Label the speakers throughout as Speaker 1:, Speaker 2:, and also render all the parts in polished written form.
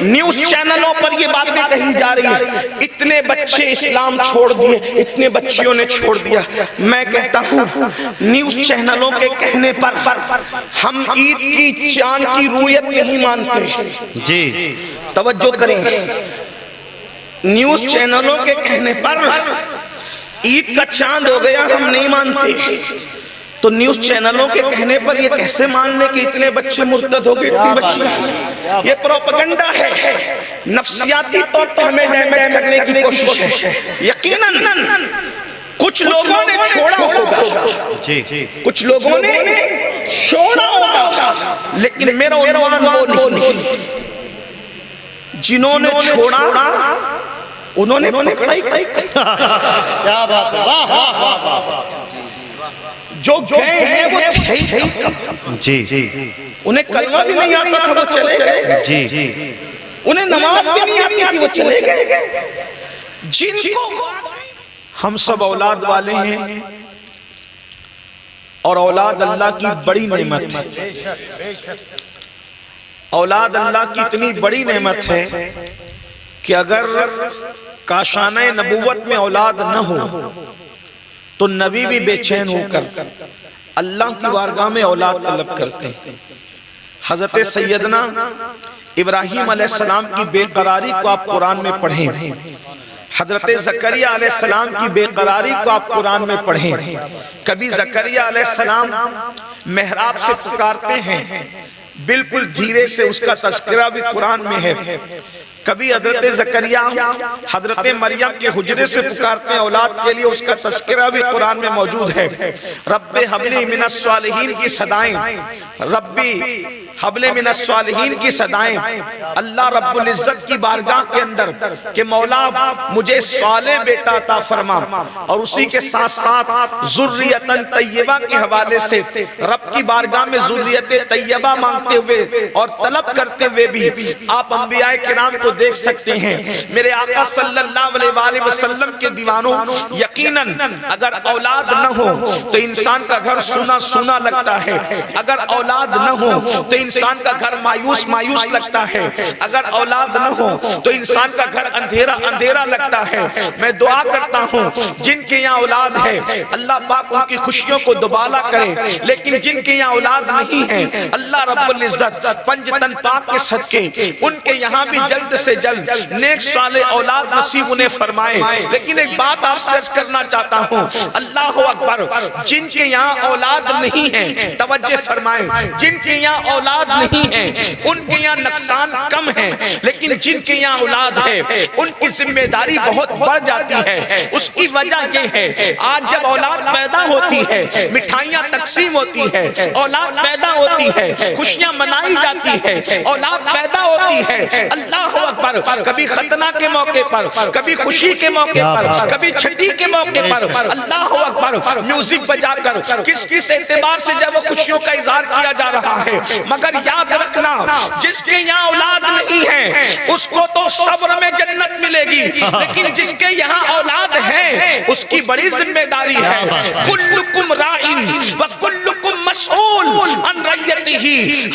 Speaker 1: News چینلوں پر یہ باتیں کہی جا رہی ہیں، اتنے بچے اسلام چھوڑ دیے، اتنے بچیوں نے چھوڑ دیا۔ میں کہتا ہوں نیوز چینلوں کے کہنے پر ہم عید کی چاند کی رویت نہیں مانتے۔
Speaker 2: جی
Speaker 1: توجہ کریں، نیوز چینلوں کے کہنے پر عید کا چاند ہو گیا ہم نہیں مانتے، تو نیوز چینلوں کے کہنے پر یہ کیسے مان لیں کہ اتنے بچے مرتد ہو گئے، اتنی بچیاں؟ یہ پروپیگنڈا ہے، نفسیاتی طور پر ہمیں ڈیمیج کرنے کی کوشش ہے۔ یقیناً کچھ لوگوں نے چھوڑا ہوگا، کچھ لوگوں نے چھوڑا ہوگا، لیکن میرا عنوان وہ نہیں۔ جنہوں نے چھوڑا انہوں نے پکڑا ہی
Speaker 2: کیا بات ہے، واہ واہ واہ واہ۔
Speaker 1: جو گئے ہیں وہ تھے ہی،
Speaker 2: جی
Speaker 1: انہیں کلمہ بھی نہیں آتا تھا وہ چلے گئے،
Speaker 2: جی
Speaker 1: انہیں نماز بھی نہیں آتی تھی وہ چلے گئے۔ جن کو ہم سب اولاد والے ہیں، اور اولاد اللہ کی بڑی نعمت ہے، اولاد اللہ کی اتنی بڑی نعمت ہے کہ اگر کاشانہ نبوت میں اولاد نہ ہو تو نبی بھی بے چین ہو کر اللہ کی بارگاہ میں اولاد طلب کرتے ہیں۔ حضرت سیدنا ابراہیم علیہ السلام کی بے قراری کو آپ قرآن میں پڑھیں، حضرت زکریا علیہ السلام کی بے قراری کو آپ قرآن میں پڑھیں۔ کبھی زکریا علیہ السلام محراب سے پکارتے ہیں، بالکل دھیرے سے اس کا تذکرہ بھی قرآن میں ہے۔ کبھی حضرت زکریا حضرت مریم کے حجرے سے پکارتے ہیں اولاد کے لیے، اس کا تذکرہ بھی قرآن میں موجود ہے۔ رب حبلی من الصالحین کی صدائیں، ربی حبلی من الصالحین کی صدائیں اللہ رب العزت کی بارگاہ کے اندر کہ مولا مجھے صالح بیٹا عطا فرما، اور اسی کے ساتھ ساتھ ذریتاً طیبہ کے حوالے سے رب کی بارگاہ میں ذریت طیبہ مانگتے ہوئے اور طلب کرتے ہوئے بھی آپ انبیاء کرام کو دیکھ سکتے ہیں۔ میرے آقا صلی اللہ علیہ وآلہ وسلم کے دیوانوں، یقیناً اگر اولاد نہ ہو تو انسان کا گھر سونا سونا لگتا ہے، اگر اولاد نہ ہو تو انسان کا گھر مایوس مایوس لگتا ہے، اگر اولاد نہ ہو تو انسان کا گھر اندھیرا اندھیرا لگتا ہے۔ میں دعا کرتا ہوں جن کے یہاں اولاد ہے اللہ پاک ان کی خوشیوں کو دوبالا کرے، لیکن جن کے یہاں اولاد نہیں ہے اللہ رب العزت پنج تن پاک کے صدقے ان کے یہاں بھی جلد سے جلد نیک صالح اولاد نصیب انہیں فرمائے۔ لیکن ایک بات آپ سے عرض کرنا چاہتا ہوں، اللہ اکبر، جن کے یہاں اولاد نہیں ہے توجہ فرمائیں، جن کے یہاں اولاد نہیں ہے ان کے یہاں نقصان کم ہے، لیکن جن کے یہاں اولاد ہے ان کی ذمہ داری بہت بڑھ جاتی ہے۔ اس کی وجہ یہ ہے آج جب اولاد پیدا ہوتی ہے مٹھائیاں تقسیم ہوتی ہے، اولاد پیدا ہوتی ہے خوشیاں منائی جاتی ہے، اولاد پیدا ہوتی ہے اللہ اکبر، کبھی ختنہ کے موقع پر، کبھی خوشی کے موقع پر، کبھی چھٹی کے موقع پر اللہ اکبر میوزک بجا کر کس کس اعتبار سے جب وہ خوشیوں کا اظہار کیا جا رہا ہے۔ مگر یاد رکھنا جس کے یہاں اولاد نہیں ہے اس کو تو صبر میں جنت ملے گی، لیکن جس کے یہاں اولاد ہے اس کی بڑی ذمہ داری ہے۔ کلکم راعٍ وکلکم مسئول عن رعیتہ،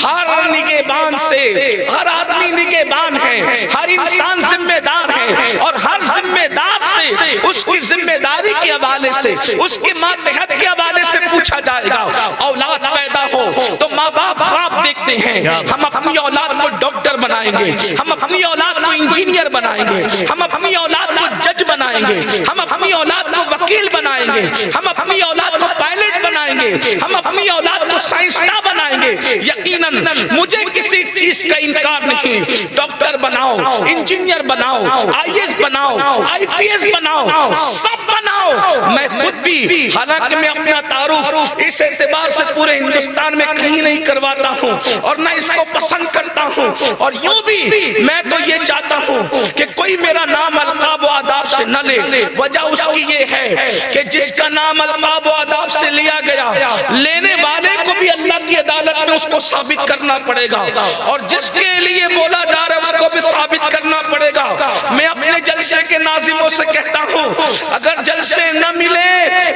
Speaker 1: ہر نگہبان سے ہر آدمی نگہبان ہے، ہر انسان ذمہ دار ہے، اور ہر ذمہ دار سے اس کی ذمہ داری کے حوالے سے اس کے ماتحت کے حوالے سے پوچھا جائے گا۔ اولاد پیدا ہو تو ماں باپ خواب دیکھتے ہیں ہم اپنی اولاد کو ڈاکٹر بنائیں گے، ہم اپنی اولاد کو انجینئر بنائیں گے، ہم اپنی اولاد کو جج بنائیں گے، ہم اپنی اولاد کو وکیل بنائیں گے، ہم اپنی اولاد کو پائلٹ بنائیں گے، ہم اپنی اولاد کو سائنسداں بنائیں گے۔ یقیناً مجھے کسی چیز کا انکار نہیں، ڈاکٹر بناؤ، انجینئر بناؤ، آئی ایس بناؤ، آئی پی ایس بناؤ، سب بناؤ۔ میں خود بھی حالانکہ میں اپنا تعارف اس اعتبار سے پورے ہندوستان میں کہیں نہیں کرواتا ہوں اور نہ اس کو پسند کرتا ہوں، اور یوں بھی میں تو یہ چاہتا ہوں کہ کوئی میرا نام القاب و آداب سے نہ لے۔ وجہ اس کی یہ ہے کہ جس کا نام القاب و آداب سے لیا گیا لینے والے کو بھی اللہ کی عدالت میں اس کو ثابت کرنا پڑے گا، اور جس کے لیے بولا جا رہا ہے اس کو بھی ثابت کرنا پڑے گا۔ میں اپنے جلسے کے ناظموں سے کہتا ہوں اگر جلسے نہ ملے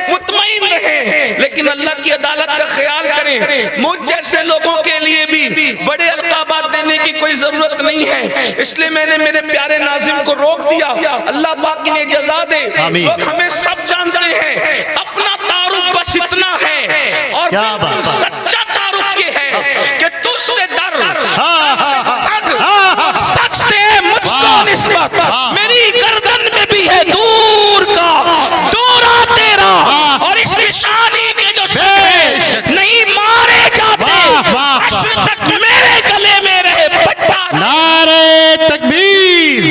Speaker 1: مطمئن رہیں، لیکن اللہ کی عدالت کا خیال کریں۔ مجھ جیسے لوگوں کے لیے بھی بڑے القابات دینے کی کوئی ضرورت نہیں ہے، اس لئے میں نے میرے پیارے ناظم کو روک دیا۔ اللہ پاک انہیں جزا دے۔ لوگ ہمیں سب جانتے ہیں، اپنا تعارف بس اتنا ہے، اور سچا تعارف یہ ہے کہ تجھ سے در سچ سے مجھ کو نسبت، میری گردن میں بھی ہے دور کا دورہ تیرا، اور اس نشانی کے جو شکر نہیں مارے جاتے، عشر تک میرے گلے میں رہے پٹا۔
Speaker 2: نعرہ تکبیر،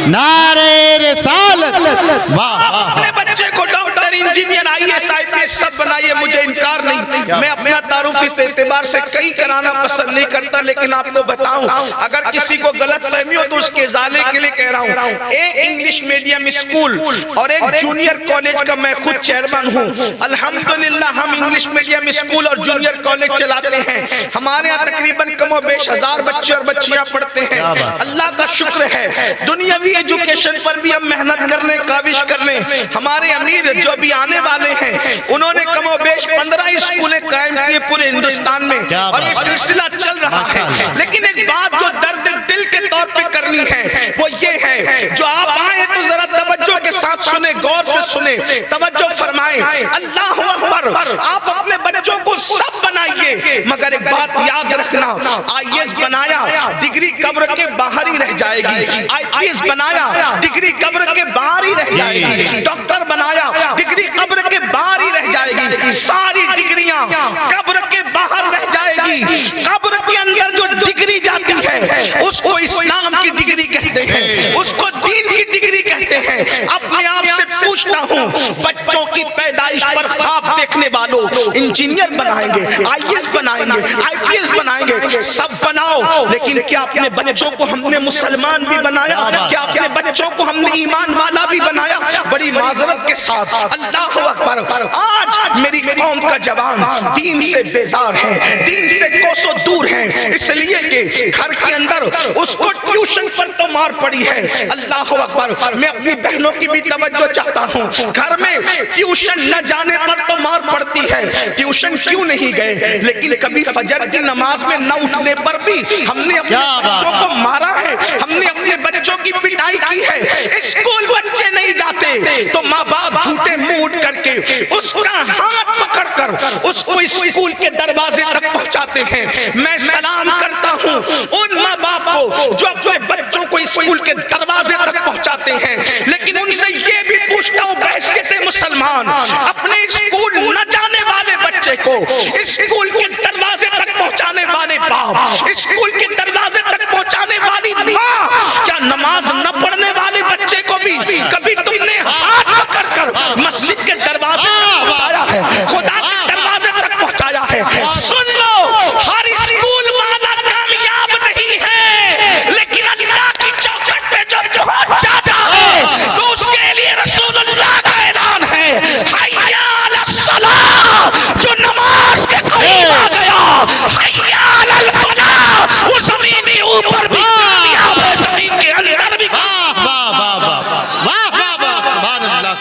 Speaker 2: نعرہ رسالت۔
Speaker 1: اپنے بچے کو ڈاکٹر، انجینئر، IAS IPS سب بنائیے، مجھے انکار نہیں۔ میں اپنا تعارف اس اعتبار سے کئی کرانا پسند نہیں کرتا، لیکن آپ کو بتاؤں اگر کسی کو غلط فہمی ہو تو اس کے ازالے کے لیے کہہ رہا ہوں۔ ایک انگلش میڈیم اسکول اور ایک جونیئر کالج کا میں خود چیئرمین ہوں۔ الحمدللہ ہم انگلش میڈیم اسکول اور جونیئر کالج چلاتے ہیں، ہمارے ہاں تقریباً کم و بیش 1000 بچے اور بچیاں پڑھتے ہیں۔ اللہ کا شکر ہے، دنیاوی ایجوکیشن پر بھی ہم محنت کرنے کاوش کرنے۔ ہمارے امیر جو بھی آنے والے ہیں انہوں نے کم و بیش 15 اسکولیں قائم کیے پورے ہندوستان میں، اور یہ سلسلہ چل رہا ہے۔ لیکن ایک بات جو درد دل کے طور پہ کرنی ہے وہ یہ ہے، جو آپ آئیں تو ذرا توجہ کے ساتھ سنیں، غور سے سنیں، توجہ فرمائیں۔ اللہ اکبر، آپ اپنے بچوں کو سب بنائیے، مگر ایک بات یاد رکھنا، IAS بنایا ڈگری قبر کے باہر ہی رہ جائے گی، IPS بنایا ڈگری قبر کے باہر ہی رہ جائے گی، ڈاکٹر بنایا ڈگری قبر کے باہر ہی رہ جائے گی، ساری ڈگریاں قبر کے باہر رہ جائے گی۔ قبر کے اندر جو ڈگری جاتی ہے اس کو اسلام کی ڈگری کہتے ہیں، اس کو دین کی ڈگری کہتے ہیں۔ اپنے آپ سے پوچھتا ہوں، بچوں کی پیدائش پر خواب دیکھنے والوں، انجینئر بنائیں گے، IAS بنائیں گے، IPS بنائیں گے، سب بناؤ، لیکن کیا اپنے بچوں کو ہم نے مسلمان بھی بنایا؟ کیا اپنے بچوں کو ہم نے ایمان والا بھی بنایا؟ بڑی معذرت کے ساتھ اللہ اکبر، آج میری قوم کا جوان دین سے بیزار ہے، دین سے کوسوں دور ہے، اس لیے کہ گھر کے اندر اس کو ٹیوشن پر تو مار پڑی ہے۔ اللہ اکبر، میں اپنی بہنوں کی بھی توجہ چاہتا ہوں، گھر میں ٹیوشن نہ جانے پر تو مار پڑتی ہے، ٹیوشن کیوں نہیں گئے؟ لیکن کبھی فجر کی نماز میں نہ اٹھنے پر بھی ہم نے اپنے بچوں کو مارا ہے، ہم نے اپنے بچوں کی پٹائی کی ہے۔ اسکول بچے نہیں جاتے تو ماں باپ جھوٹے منہ اٹھ کر کے اس کا ہاتھ پکڑ کر اس کو اسکول کے دروازے تک پہنچاتے ہیں۔ میں سلام کرتا ہوں ان ماں باپ کو جو اپنے بچوں کو اسکول کے دروازے تک پہنچاتے ہیں، لیکن ان سے یہ بھی پوچھتا ہوں بحیثیت مسلمان، اپنے اسکول نہ جانے والے بچے کو اسکول کے دروازے تک پہنچانے والے باپ، اسکول کے دروازے تک پہنچانے والی ماں، کیا نماز نہ پڑھنے والے بچے کو بھی کبھی تم نے ہاتھ پکڑ کر مسجد کے دروازے تک پہنچایا ہے، خدا کے دروازے تک پہنچایا ہے؟ سن لو، ہر اسکول والا کامیاب نہیں ہے، لیکن اللہ کی چوکھٹ پہ جو پہنچ جاتا ہے تو اس کے لیے رسول اللہ کا اعلان ہے، حی علی الصلاۃ، جو نماز کے قریب آ گیا، حی علی الفلاح، وہ زمین کے اوپر بھی کامیاب ہے، زمین کے اندر بھی کامیاب۔
Speaker 2: واہ واہ واہ واہ واہ واہ، سبحان اللہ،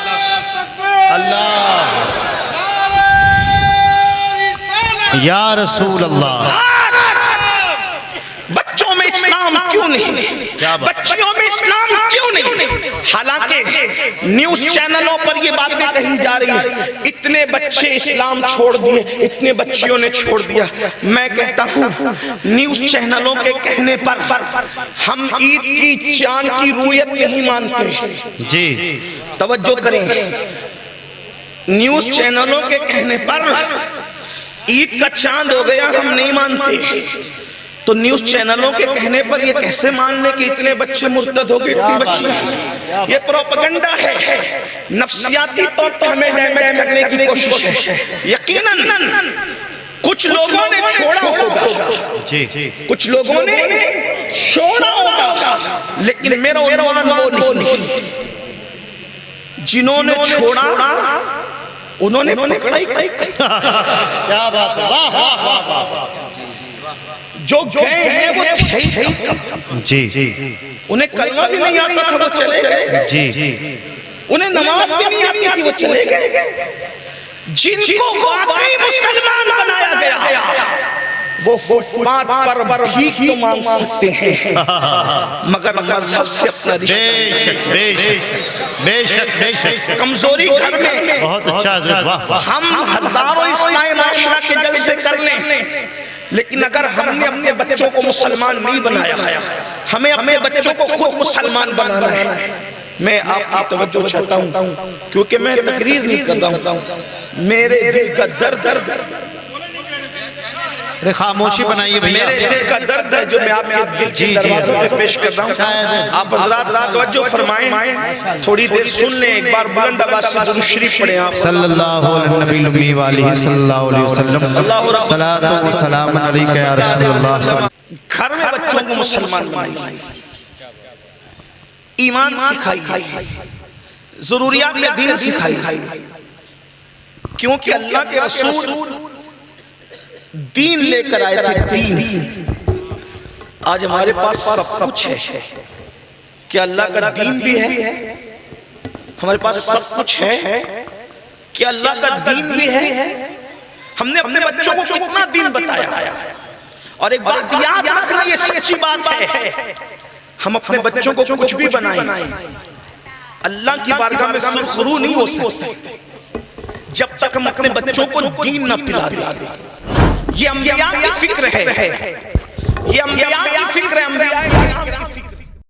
Speaker 2: اللہ یا رسول اللہ۔
Speaker 1: بچوں میں اسلام کیوں نہیں؟ بچیوں میں اسلام کیوں نہیں؟ حالانکہ نیوز چینلوں پر یہ باتیں کہی جا رہی ہیں، اتنے بچے اسلام چھوڑ دیے، اتنے بچیوں نے چھوڑ دیا۔ میں کہتا ہوں نیوز چینلوں کے کہنے پر ہم عید کی چاند کی رویت نہیں مانتے۔
Speaker 2: جی
Speaker 1: توجہ کریں، نیوز چینلوں کے کہنے پر عید کا چاند ہو گیا ہم نہیں مانتے، تو نیوز چینلوں کے کہنے پر یہ کیسے مان لے کہ اتنے بچے مرتد ہو گئے، اتنی بچیاں؟ یہ پروپیگنڈا ہے، نفسیاتی طور پر ہمیں ڈیمیج کرنے کی کوشش ہے۔ یقیناً کچھ لوگوں نے چھوڑا ہوگا، کچھ لوگوں نے چھوڑا ہوگا، لیکن میرا عنوان وہ نہیں۔ جنہوں نے چھوڑا انہوں نے پکڑا ہی
Speaker 2: کیا بات ہے، واہ واہ واہ واہ،
Speaker 1: جو گئے ہیں وہ تھے ہی،
Speaker 2: جی
Speaker 1: انہیں کلمہ بھی نہیں آتا تھا وہ چلے گئے،
Speaker 2: جی
Speaker 1: انہیں نماز بھی نہیں آتی تھی وہ چلے گئے۔ جن کو واقعی مسلمان بنایا گیا وہ فٹپاتھ پر بھیک تو مانگ سکتے ہیں مگر مذہب سے اپنا
Speaker 2: بے
Speaker 1: رشتہ
Speaker 2: شک بے شک بے شک بے شک
Speaker 1: کمزوری گھر میں
Speaker 2: بہت اچھا حضرت واہ واہ
Speaker 1: ہم ہزاروں اصلاح معاشرہ کے جلسے کر لیں لیکن اگر ہم نے اپنے بچوں کو مسلمان نہیں بنایا ہمیں اپنے بچوں کو خود مسلمان بنانا ہے میں آپ کی توجہ چاہتا ہوں کیونکہ میں تقریر نہیں کر رہا ہوں میرے دل کا درد
Speaker 2: ارے خاموشی بنائیے بھیا
Speaker 1: میرے دل کا درد ہے جو میں آپ کے دل کے دروازوں پہ پیش کر رہا ہوں آپ حضرات توجہ فرمائیں تھوڑی دیر سن لیں ایک بار بلند آواز سے درود شریف پڑھیں آپ
Speaker 2: صلی اللہ علیہ نبی الامی والہ صلی اللہ علیہ وسلم صلاۃ و سلام علیکہ یا رسول اللہ
Speaker 1: گھر میں بچوں کو مسلمان بنائیے ایمان سکھائیے ضروریات میں دین سکھائیے کیونکہ اللہ کے رسول دین لے کر آئے تھے دین آج ہمارے پاس سب کچھ ہے کیا اللہ کا دین بھی ہے ہمارے پاس سب کچھ ہے کیا اللہ کا دین بھی ہے ہم نے اپنے بچوں کو کتنا دین بتایا اور ایک بات یاد رکھنا یہ سچی بات ہے ہم اپنے بچوں کو کچھ بھی بنائیں اللہ کی بارگاہ میں سرخرو نہیں ہو سکتے جب تک ہم اپنے بچوں کو دین نہ پلا دیں یہ انبیاء کی فکر ہے یہ انبیاء کی فکر ہے انبیاء